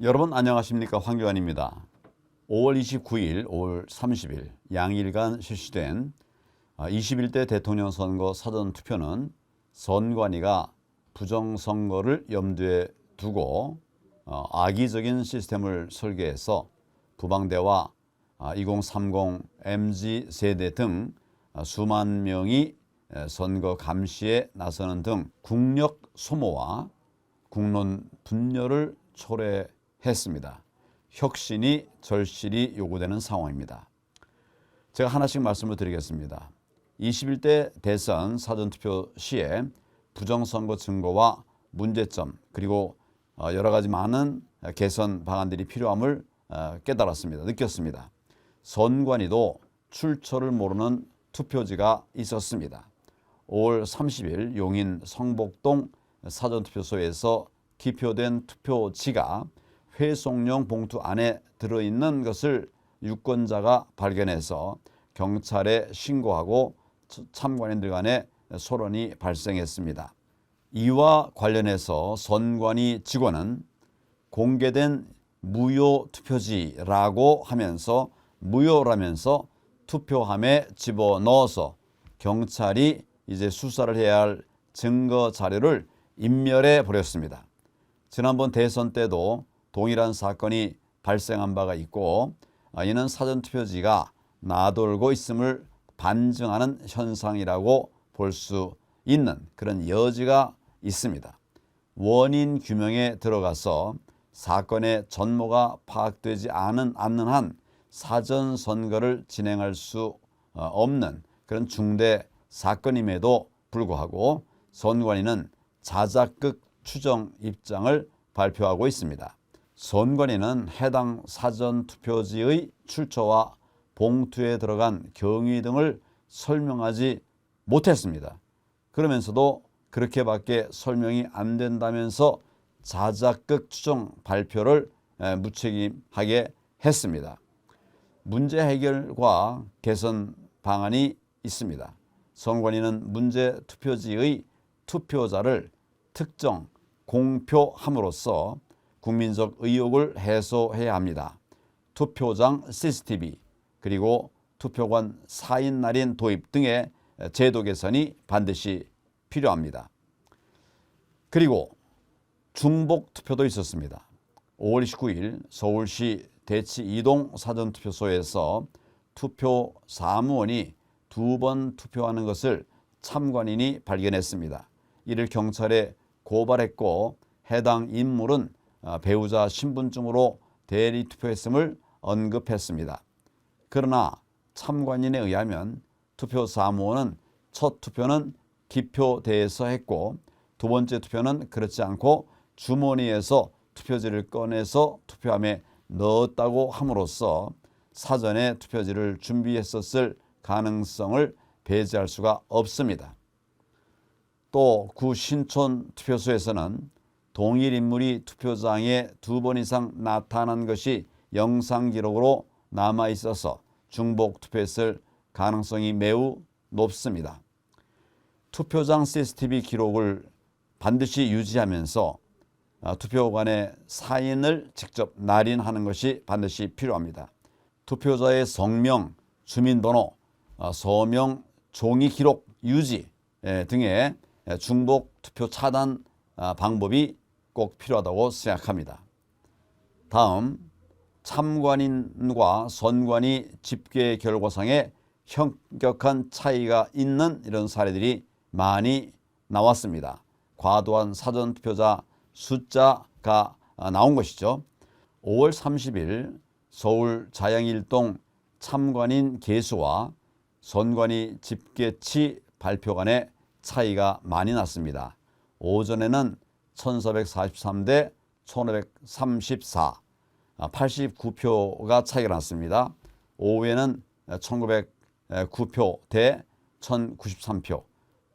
여러분 안녕하십니까? 황교안입니다. 5월 29일, 5월 30일 양일간 실시된 21대 대통령 선거 사전투표는 선관위가 부정선거를 염두에 두고 악의적인 시스템을 설계해서 부방대와 2030 MZ세대 등 수만 명이 선거 감시에 나서는 등 국력 소모와 국론 분열을 초래했습니다. 혁신이 절실히 요구되는 상황입니다. 제가 하나씩 말씀을 드리겠습니다. 21대 대선 사전투표 시에 부정선거 증거와 문제점 그리고 여러 가지 많은 개선 방안들이 필요함을 깨달았습니다. 느꼈습니다. 선관위도 출처를 모르는 투표지가 있었습니다. 5월 30일 용인 성복동 사전투표소에서 기표된 투표지가 회송용 봉투 안에 들어있는 것을 유권자가 발견해서 경찰에 신고하고 참관인들 간에 소론이 발생했습니다. 이와 관련해서 선관위 직원은 공개된 무효 투표지라고 하면서 무효라면서 투표함에 집어넣어서 경찰이 이제 수사를 해야 할 증거 자료를 인멸해 버렸습니다. 지난번 대선 때도 동일한 사건이 발생한 바가 있고 이는 사전투표지가 나돌고 있음을 반증하는 현상이라고 볼 수 있는 그런 여지가 있습니다. 원인 규명에 들어가서 사건의 전모가 파악되지 않는 한 사전선거를 진행할 수 없는 그런 중대 사건임에도 불구하고 선관위는 자작극 추정 입장을 발표하고 있습니다. 선관위는 해당 사전투표지의 출처와 봉투에 들어간 경위 등을 설명하지 못했습니다. 그러면서도 그렇게밖에 설명이 안 된다면서 자작극 추정 발표를 무책임하게 했습니다. 문제 해결과 개선 방안이 있습니다. 선관위는 문제 투표지의 투표자를 특정, 공표함으로써 국민적 의혹을 해소해야 합니다. 투표장 CCTV 그리고 투표관 4인 날인 도입 등의 제도 개선이 반드시 필요합니다. 그리고 중복 투표도 있었습니다. 5월 29일 서울시 대치 2동 사전투표소에서 투표 사무원이 2번 투표하는 것을 참관인이 발견했습니다. 이를 경찰에 고발했고 해당 인물은 배우자 신분증으로 대리 투표했음을 언급했습니다. 그러나 참관인에 의하면 투표 사무원은 첫 투표는 기표대에서 했고 두 번째 투표는 그렇지 않고 주머니에서 투표지를 꺼내서 투표함에 넣었다고 함으로써 사전에 투표지를 준비했었을 가능성을 배제할 수가 없습니다. 또 구 신촌 투표소에서는 동일 인물이 투표장에 2번 이상 나타난 것이 영상 기록으로 남아 있어서 중복 투표했을 가능성이 매우 높습니다. 투표장 CCTV 기록을 반드시 유지하면서 투표관의 사인을 직접 날인하는 것이 반드시 필요합니다. 투표자의 성명, 주민번호, 서명, 종이 기록 유지 등의 중복 투표 차단 방법이 꼭 필요하다고 생각합니다. 다음, 참관인과 선관위 집계 결과상에 현격한 차이가 있는 이런 사례들이 많이 나왔습니다. 과도한 사전투표자 숫자가 나온 것이죠. 5월 30일 서울 자양일동 참관인 개수와 선관위 집계치 발표 간의 차이가 많이 났습니다. 오전에는 1443대 1534, 89표가 차이가 났습니다. 오후에는 1909표 대 1093표,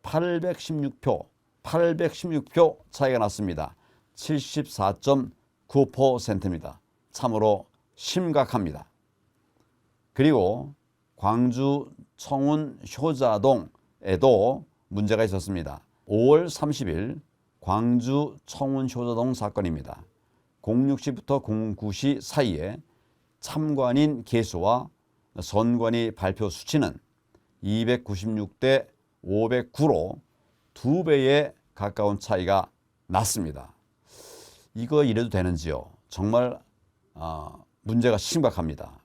816표 차이가 났습니다. 74.9%입니다. 참으로 심각합니다. 그리고 광주 청운 효자동에도 문제가 있었습니다. 5월 30일 광주 청운 효자동 사건입니다. 06시부터 09시 사이에 참관인 개수와 선관위 발표 수치는 296대 509로 2배에 가까운 차이가 났습니다. 이거 이래도 되는지요? 정말 문제가 심각합니다.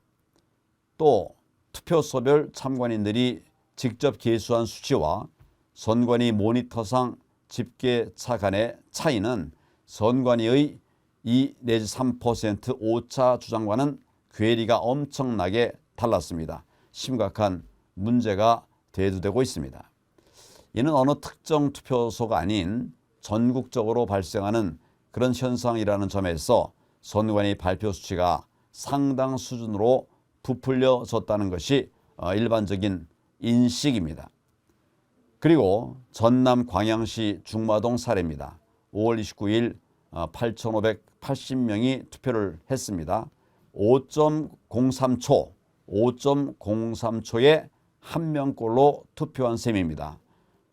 또 투표소별 참관인들이 직접 계수한 수치와 선관위 모니터상 집계차 간의 차이는 선관위의 2 내지 3% 오차 주장과는 괴리가 엄청나게 달랐습니다. 심각한 문제가 대두되고 있습니다. 이는 어느 특정 투표소가 아닌 전국적으로 발생하는 그런 현상이라는 점에서 선관위 발표 수치가 상당 수준으로 부풀려졌다는 것이 일반적인 인식입니다. 그리고 전남 광양시 중마동 사례입니다. 5월 29일 8,580명이 투표를 했습니다. 5.03초에 한 명꼴로 투표한 셈입니다.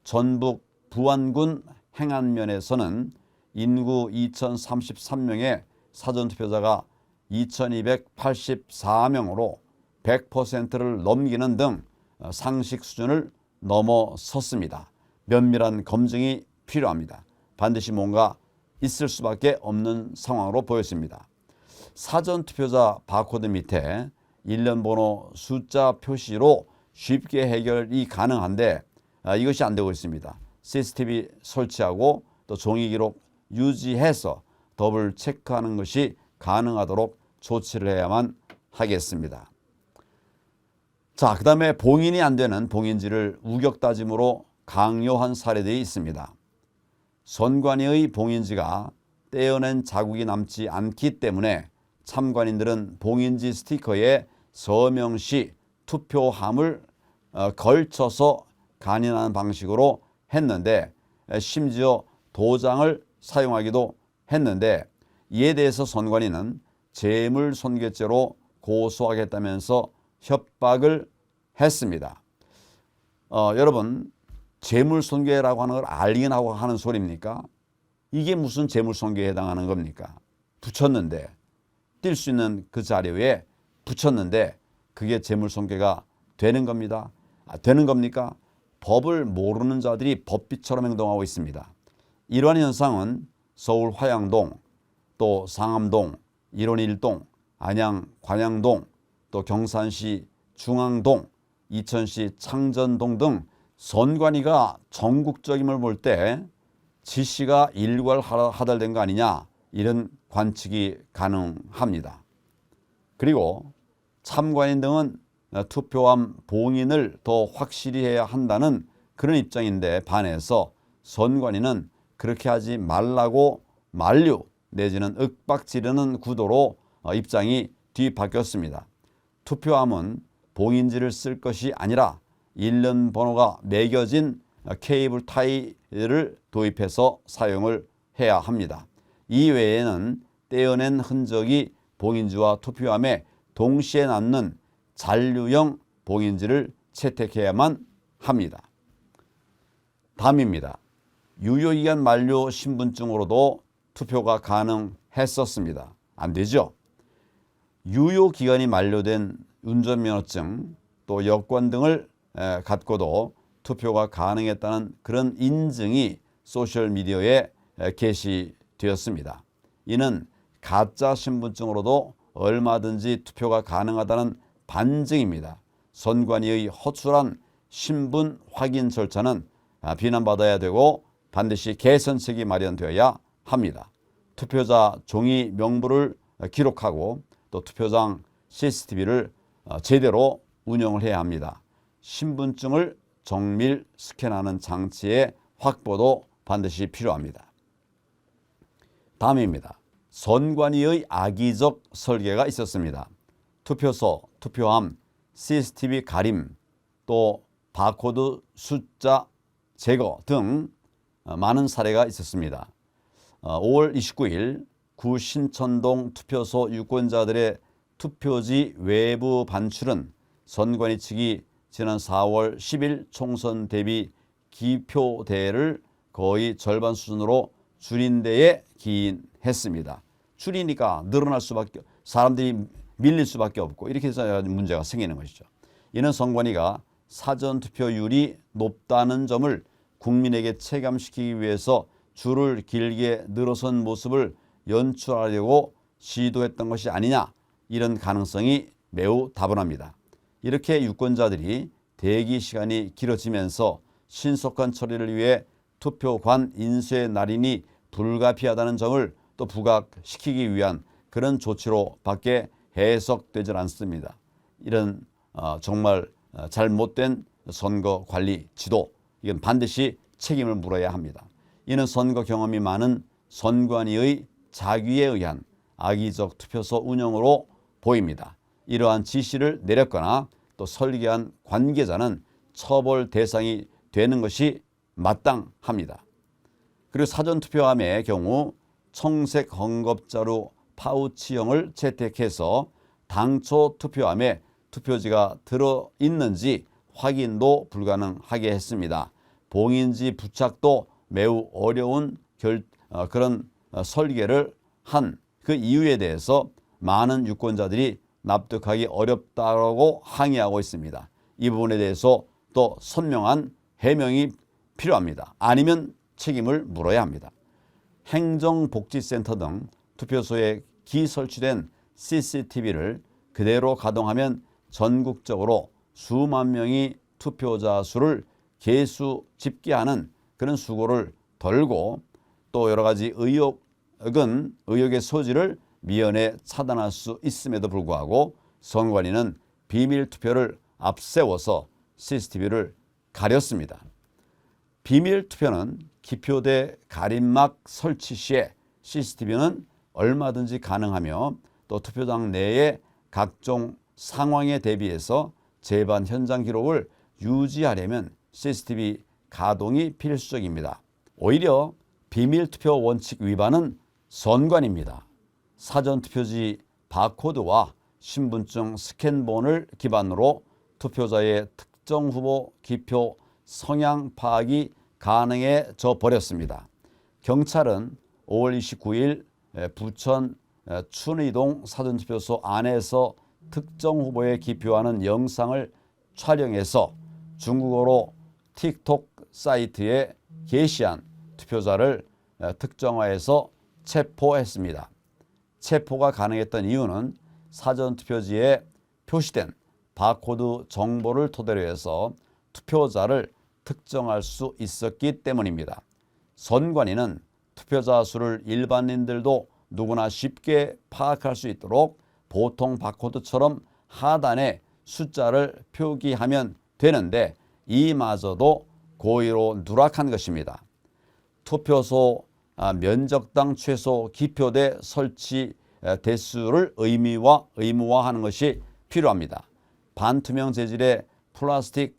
전북 부안군 행안면에서는 인구 2,033명의 사전투표자가 2,284명으로 100%를 넘기는 등 상식 수준을 넘어섰습니다. 면밀한 검증이 필요합니다. 반드시 뭔가 있을 수밖에 없는 상황으로 보였습니다. 사전투표자 바코드 밑에 일련 번호 숫자 표시로 쉽게 해결이 가능한데 이것이 안 되고 있습니다. CCTV 설치하고 또 종이기록 유지해서 더블 체크하는 것이 가능하도록 조치를 해야만 하겠습니다. 자, 그 다음에 봉인이 안 되는 봉인지를 우격다짐으로 강요한 사례들이 있습니다. 선관위의 봉인지가 떼어낸 자국이 남지 않기 때문에 참관인들은 봉인지 스티커에 서명 시 투표함을 걸쳐서 간인하는 방식으로 했는데 심지어 도장을 사용하기도 했는데 이에 대해서 선관위는 재물손괴죄로 고소하겠다면서 협박을 했습니다. 여러분 재물손괴라고 하는 걸 알긴 하고 하는 소리입니까? 이게 무슨 재물손괴에 해당하는 겁니까? 붙였는데 뛸 수 있는 그 자료에 붙였는데 그게 재물손괴가 되는 겁니다. 되는 겁니까? 법을 모르는 자들이 법비처럼 행동하고 있습니다. 이러한 현상은 서울 화양동, 또 상암동, 일원일동, 안양 관양동, 또 경산시 중앙동, 이천시 창전동 등 선관위가 전국적임을 볼 때 지시가 일괄하달된 거 아니냐 이런 관측이 가능합니다. 그리고 참관인 등은 투표함 봉인을 더 확실히 해야 한다는 그런 입장인데 반해서 선관위는 그렇게 하지 말라고 만류 내지는 윽박지르는 구도로 입장이 뒤바뀌었습니다. 투표함은 봉인지를 쓸 것이 아니라 일련 번호가 매겨진 케이블 타이를 도입해서 사용을 해야 합니다. 이 외에는 떼어낸 흔적이 봉인지와 투표함에 동시에 남는 잔류형 봉인지를 채택해야만 합니다. 다음입니다. 유효기간 만료 신분증으로도 투표가 가능했었습니다. 안 되죠? 유효기간이 만료된 운전면허증 또 여권 등을 갖고도 투표가 가능했다는 그런 인증이 소셜미디어에 게시되었습니다. 이는 가짜 신분증으로도 얼마든지 투표가 가능하다는 반증입니다. 선관위의 허술한 신분 확인 절차는 비난받아야 되고 반드시 개선책이 마련되어야 합니다. 투표자 종이 명부를 기록하고 또 투표장 CCTV를 제대로 운영을 해야 합니다. 신분증을 정밀 스캔하는 장치의 확보도 반드시 필요합니다. 다음입니다. 선관위의 악의적 설계가 있었습니다. 투표소, 투표함, CCTV 가림, 또 바코드 숫자 제거 등 많은 사례가 있었습니다. 5월 29일 구 신천동 투표소 유권자들의 투표지 외부 반출은 선관위 측이 지난 4월 10일 총선 대비 기표대를 거의 절반 수준으로 줄인 데에 기인했습니다. 줄이니까 늘어날 수밖에, 사람들이 밀릴 수밖에 없고 이렇게 해서 문제가 생기는 것이죠. 이는 선관위가 사전투표율이 높다는 점을 국민에게 체감시키기 위해서 줄을 길게 늘어선 모습을 연출하려고 시도했던 것이 아니냐, 이런 가능성이 매우 다분합니다. 이렇게 유권자들이 대기 시간이 길어지면서 신속한 처리를 위해 투표관 인쇄 날인이 불가피하다는 점을 또 부각시키기 위한 그런 조치로 밖에 해석되질 않습니다. 이런 정말 잘못된 선거 관리 지도, 이건 반드시 책임을 물어야 합니다. 이는 선거 경험이 많은 선관위의 자기에 의한 악의적 투표소 운영으로 보입니다. 이러한 지시를 내렸거나 또 설계한 관계자는 처벌 대상이 되는 것이 마땅합니다. 그리고 사전투표함의 경우 청색 헝겊자루 파우치형을 채택해서 당초 투표함에 투표지가 들어있는지 확인도 불가능하게 했습니다. 봉인지 부착도 매우 어려운 그런 설계를 한 그 이유에 대해서 많은 유권자들이 납득하기 어렵다고 항의하고 있습니다. 이 부분에 대해서 또 선명한 해명이 필요합니다. 아니면 책임을 물어야 합니다. 행정복지센터 등 투표소에 기설치된 CCTV를 그대로 가동하면 전국적으로 수만 명이 투표자 수를 계수 집계하는 그런 수고를 덜고 또 여러 가지 의혹의 소지를 미연에 차단할 수 있음에도 불구하고 선관위는 비밀투표를 앞세워서 CCTV를 가렸습니다. 비밀투표는 기표대 가림막 설치 시에 CCTV는 얼마든지 가능하며 또 투표장 내의 각종 상황에 대비해서 재반 현장 기록을 유지하려면 CCTV 가동이 필수적입니다. 오히려 비밀투표 원칙 위반은 선관위입니다. 사전투표지 바코드와 신분증 스캔본을 기반으로 투표자의 특정 후보 기표 성향 파악이 가능해져 버렸습니다. 경찰은 5월 29일 부천 춘의동 사전투표소 안에서 특정 후보에 기표하는 영상을 촬영해서 중국어로 틱톡 사이트에 게시한 투표자를 특정화해서 체포했습니다. 체포가 가능했던 이유는 사전투표지에 표시된 바코드 정보를 토대로 해서 투표자를 특정할 수 있었기 때문입니다. 선관위는 투표자 수를 일반인들도 누구나 쉽게 파악할 수 있도록 보통 바코드처럼 하단에 숫자를 표기하면 되는데 이마저도 고의로 누락한 것입니다. 투표소 면적당 최소 기표대 설치 대수를 의무화하는 것이 필요합니다. 반투명 재질의 플라스틱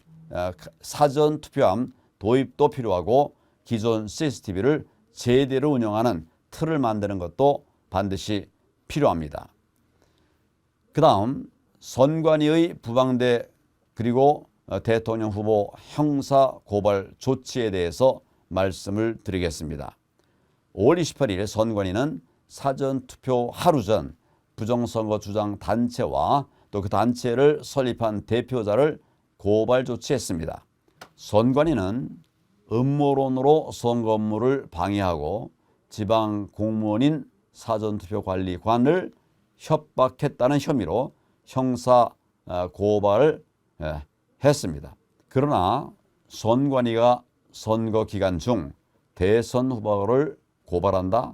사전투표함 도입도 필요하고 기존 CCTV를 제대로 운영하는 틀을 만드는 것도 반드시 필요합니다. 그 다음 선관위의 부방대 그리고 대통령 후보 형사 고발 조치에 대해서 말씀을 드리겠습니다. 5월 28일 선관위는 사전투표 하루 전 부정선거 주장 단체와 또 그 단체를 설립한 대표자를 고발 조치했습니다. 선관위는 음모론으로 선거 업무를 방해하고 지방 공무원인 사전투표관리관을 협박했다는 혐의로 형사 고발을 했습니다. 그러나 선관위가 선거 기간 중 대선 후보를 고발한다,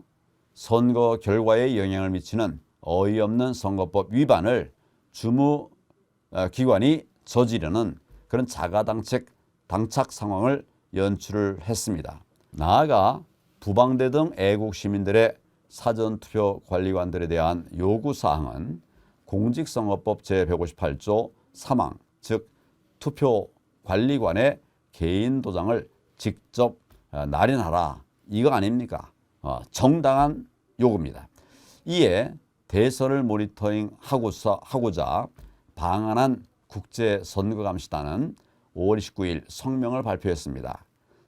선거 결과에 영향을 미치는 어이없는 선거법 위반을 주무기관이 저지르는 그런 당착 상황을 연출을 했습니다. 나아가 부방대 등 애국 시민들의 사전투표 관리관들에 대한 요구사항은 공직선거법 제158조 3항, 즉 투표관리관의 개인 도장을 직접 날인하라, 이거 아닙니까? 정당한 요구입니다. 이에 대선을 모니터링하고자 방한한 국제선거감시단은 5월 29일 성명을 발표했습니다.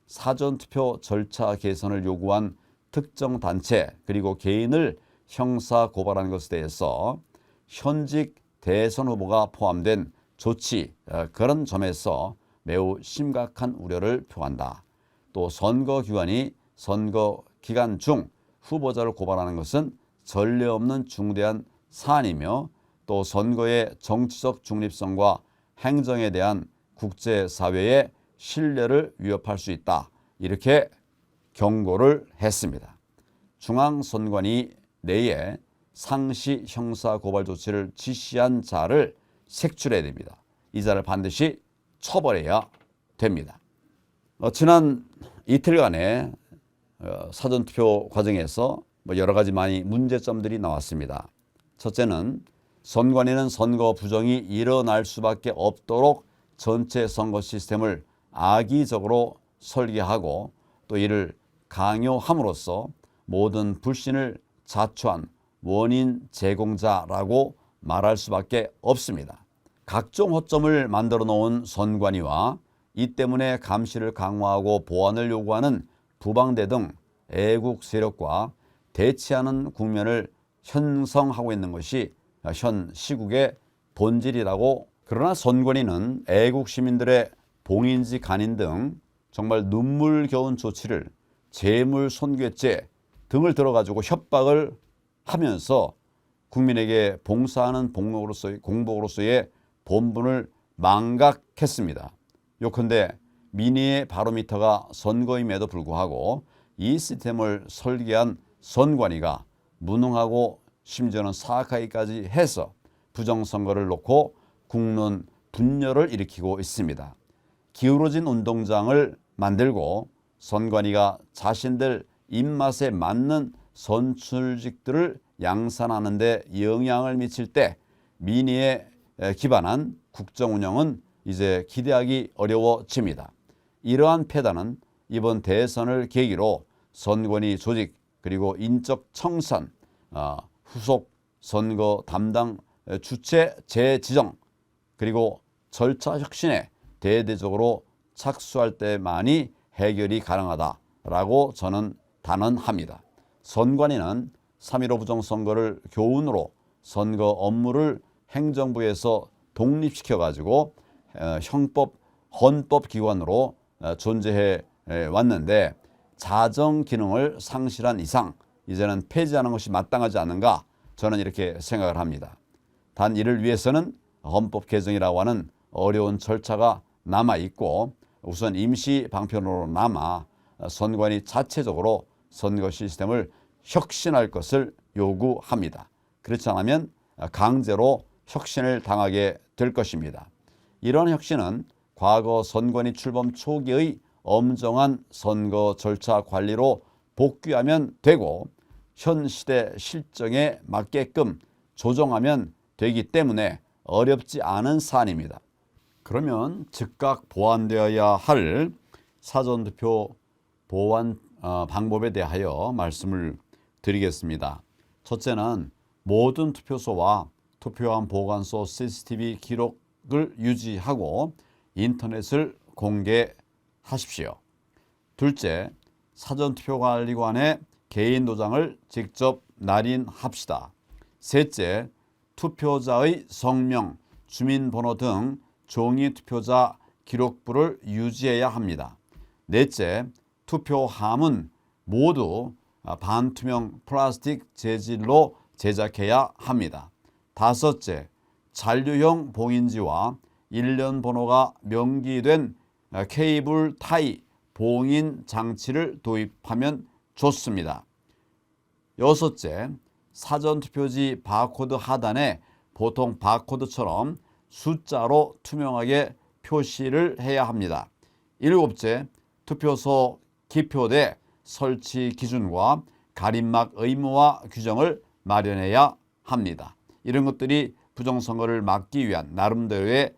사전투표 절차 개선을 요구한 특정 단체 그리고 개인을 형사 고발한 것에 대해서 현직 대선 후보가 포함된 조치, 그런 점에서 매우 심각한 우려를 표한다. 또 선거기관이 선거 기간 중 후보자를 고발하는 것은 전례 없는 중대한 사안이며 또 선거의 정치적 중립성과 행정에 대한 국제사회의 신뢰를 위협할 수 있다. 이렇게 경고를 했습니다. 중앙선관위 내에 상시 형사고발 조치를 지시한 자를 색출해야 됩니다. 이 자를 반드시 처벌해야 됩니다. 지난 이틀간의 사전투표 과정에서 여러 가지 많이 문제점들이 나왔습니다. 첫째는 선관위는 선거 부정이 일어날 수밖에 없도록 전체 선거 시스템을 악의적으로 설계하고 또 이를 강요함으로써 모든 불신을 자초한 원인 제공자라고 말할 수밖에 없습니다. 각종 허점을 만들어 놓은 선관위와 이 때문에 감시를 강화하고 보완을 요구하는 부방대 등 애국 세력과 대치하는 국면을 형성하고 있는 것이 현 시국의 본질이라고. 그러나 선관위는 애국 시민들의 봉인지 간인 등 정말 눈물겨운 조치를 재물 손괴죄 등을 들어가지고 협박을 하면서 국민에게 봉사하는 공복으로서의 본분을 망각했습니다. 요컨대 민의의 바로미터가 선거임에도 불구하고 이 시스템을 설계한 선관위가 무능하고 심지어는 사악하기까지 해서 부정선거를 놓고 국론 분열을 일으키고 있습니다. 기울어진 운동장을 만들고 선관위가 자신들 입맛에 맞는 선출직들을 양산하는 데 영향을 미칠 때 민의에 기반한 국정운영은 이제 기대하기 어려워집니다. 이러한 패단은 이번 대선을 계기로 선관위 조직 그리고 인적 청산, 후속 선거 담당 주체 재지정 그리고 절차 혁신에 대대적으로 착수할 때만이 해결이 가능하다라고 저는 단언합니다. 선관위는 3.15 부정선거를 교훈으로 선거 업무를 행정부에서 독립시켜가지고 헌법기관으로 존재해 왔는데 자정 기능을 상실한 이상 이제는 폐지하는 것이 마땅하지 않은가, 저는 이렇게 생각을 합니다. 단 이를 위해서는 헌법 개정이라고 하는 어려운 절차가 남아있고 우선 임시 방편으로 남아 선관위 자체적으로 선거 시스템을 혁신할 것을 요구합니다. 그렇지 않으면 강제로 혁신을 당하게 될 것입니다. 이런 혁신은 과거 선관위 출범 초기의 엄정한 선거 절차 관리로 복귀하면 되고 현 시대 실정에 맞게끔 조정하면 되기 때문에 어렵지 않은 사안입니다. 그러면 즉각 보완되어야 할 사전투표 보완 방법에 대하여 말씀을 드리겠습니다. 첫째는 모든 투표소와 투표함 보관소 CCTV 기록을 유지하고 인터넷을 공개하십시오. 둘째, 사전투표관리관의 개인 도장을 직접 날인합시다. 셋째, 투표자의 성명, 주민번호 등 종이 투표자 기록부를 유지해야 합니다. 넷째, 투표함은 모두 반투명 플라스틱 재질로 제작해야 합니다. 다섯째, 잔류형 봉인지와 일련 번호가 명기된 케이블 타이 봉인 장치를 도입하면 좋습니다. 여섯째, 사전투표지 바코드 하단에 보통 바코드처럼 숫자로 투명하게 표시를 해야 합니다. 일곱째, 투표소 기표대 설치 기준과 가림막 의무화 규정을 마련해야 합니다. 이런 것들이 부정선거를 막기 위한 나름대로의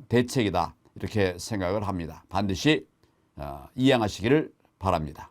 대책이다, 이렇게 생각을 합니다. 반드시 이행하시기를 바랍니다.